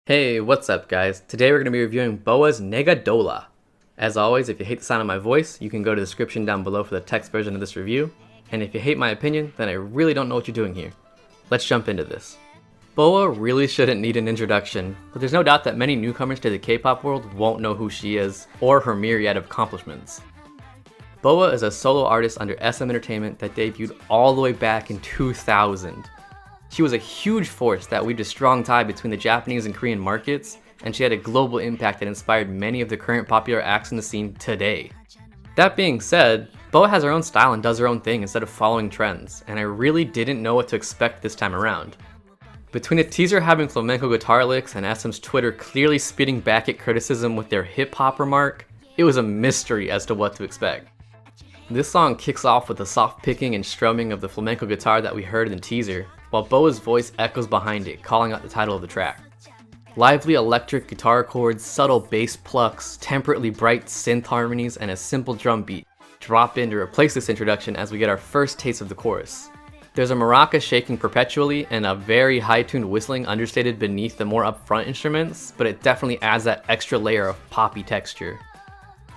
Hey, what's up guys? Today we're going to be reviewing BoA's NEGA DOLA. As always, if you hate the sound of my voice, you can go to the description down below for the text version of this review. And if you hate my opinion, then I really don't know what you're doing here. Let's jump into this. BoA really shouldn't need an introduction, but there's no doubt that many newcomers to the K-pop world won't know who she is, or her myriad of accomplishments. BoA is a solo artist under SM Entertainment that debuted all the way back in 2000. She was a huge force that weaved a strong tie between the Japanese and Korean markets, and she had a global impact that inspired many of the current popular acts in the scene today. That being said, BoA has her own style and does her own thing instead of following trends, and I really didn't know what to expect this time around. Between the teaser having flamenco guitar licks and SM's Twitter clearly spitting back at criticism with their hip-hop remark, it was a mystery as to what to expect. This song kicks off with the soft picking and strumming of the flamenco guitar that we heard in the teaser, while BoA's voice echoes behind it, calling out the title of the track. Lively electric guitar chords, subtle bass plucks, temperately bright synth harmonies, and a simple drum beat drop in to replace this introduction as we get our first taste of the chorus. There's a maraca shaking perpetually and a very high-tuned whistling understated beneath the more upfront instruments, but it definitely adds that extra layer of poppy texture.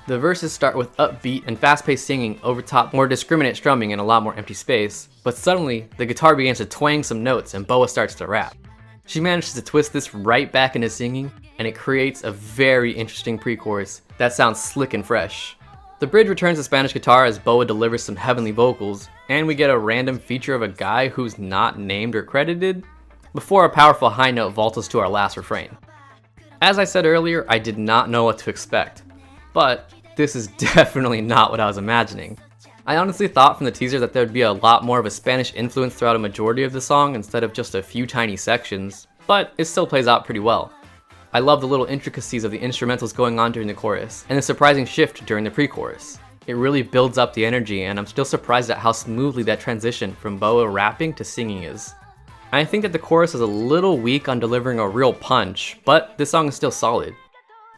The verses start with upbeat and fast-paced singing over top more discriminate strumming and a lot more empty space, but suddenly, the guitar begins to twang some notes and BoA starts to rap. She manages to twist this right back into singing, and it creates a very interesting pre-chorus that sounds slick and fresh. The bridge returns to Spanish guitar as BoA delivers some heavenly vocals, and we get a random feature of a guy who's not named or credited, before a powerful high note vaults to our last refrain. As I said earlier, I did not know what to expect, but this is definitely not what I was imagining. I honestly thought from the teaser that there would be a lot more of a Spanish influence throughout a majority of the song instead of just a few tiny sections, but it still plays out pretty well. I love the little intricacies of the instrumentals going on during the chorus, and the surprising shift during the pre-chorus. It really builds up the energy, and I'm still surprised at how smoothly that transition from BoA rapping to singing is. I think that the chorus is a little weak on delivering a real punch, but this song is still solid.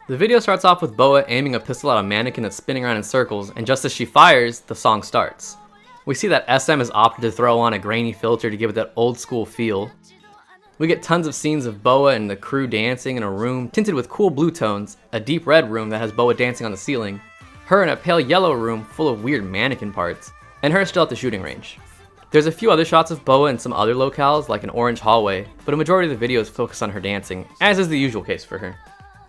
The video starts off with BoA aiming a pistol at a mannequin that's spinning around in circles, and just as she fires, the song starts. We see that SM has opted to throw on a grainy filter to give it that old school feel. We get tons of scenes of BoA and the crew dancing in a room tinted with cool blue tones, a deep red room that has BoA dancing on the ceiling, her in a pale yellow room full of weird mannequin parts, and her still at the shooting range. There's a few other shots of BoA in some other locales like an orange hallway, but a majority of the video is focused on her dancing, as is the usual case for her.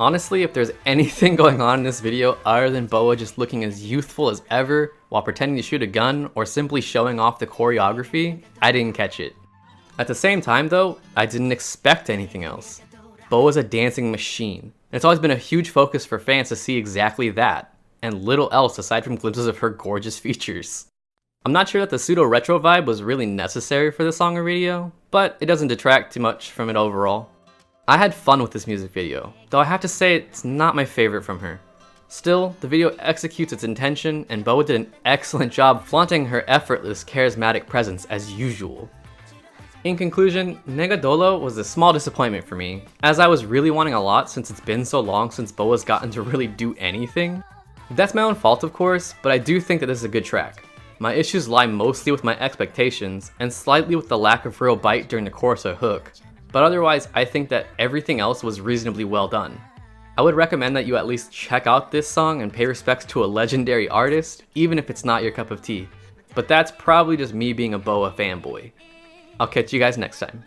Honestly, if there's anything going on in this video other than BoA just looking as youthful as ever while pretending to shoot a gun or simply showing off the choreography, I didn't catch it. At the same time though, I didn't expect anything else. BoA's a dancing machine. It's always been a huge focus for fans to see exactly that, and little else aside from glimpses of her gorgeous features. I'm not sure that the pseudo-retro vibe was really necessary for the song or video, but it doesn't detract too much from it overall. I had fun with this music video, though I have to say it's not my favorite from her. Still, the video executes its intention, and BoA did an excellent job flaunting her effortless, charismatic presence as usual. In conclusion, NEGA DOLA was a small disappointment for me, as I was really wanting a lot since it's been so long since BoA's gotten to really do anything. That's my own fault of course, but I do think that this is a good track. My issues lie mostly with my expectations, and slightly with the lack of real bite during the chorus or hook. But otherwise, I think that everything else was reasonably well done. I would recommend that you at least check out this song and pay respects to a legendary artist, even if it's not your cup of tea. But that's probably just me being a BoA fanboy. I'll catch you guys next time.